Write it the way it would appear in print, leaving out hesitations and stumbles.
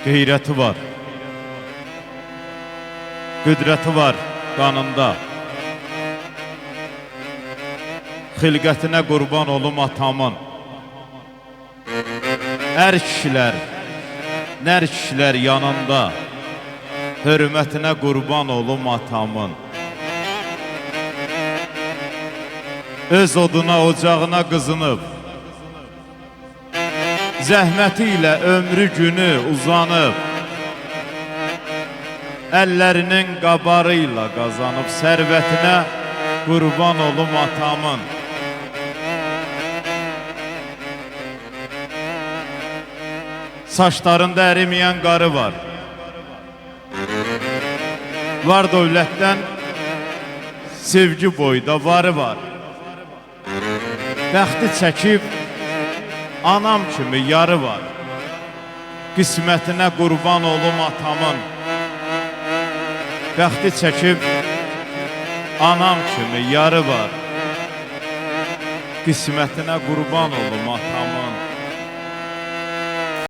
Qeyrəti var, qüdrəti var qanında. Xilqətinə qurban olum atamın. Ər kişilər, nər kişilər yanında. Hörmətinə qurban olum atamın. Öz oduna, ocağına qızınıb, zəhməti ilə ömrü günü uzanıb, əllərinin qabarı ilə qazanıb, sərvətinə qurban olum atamın. Saçlarında əriməyən qarı var. Var dövlətdən sevgi boyda varı var. Bəxti çəkib anam kimi yarı var. Qismətinə qurban olum atamın. Bəxti çəkib anam kimi yarı var. Qismətinə qurban olum atamın.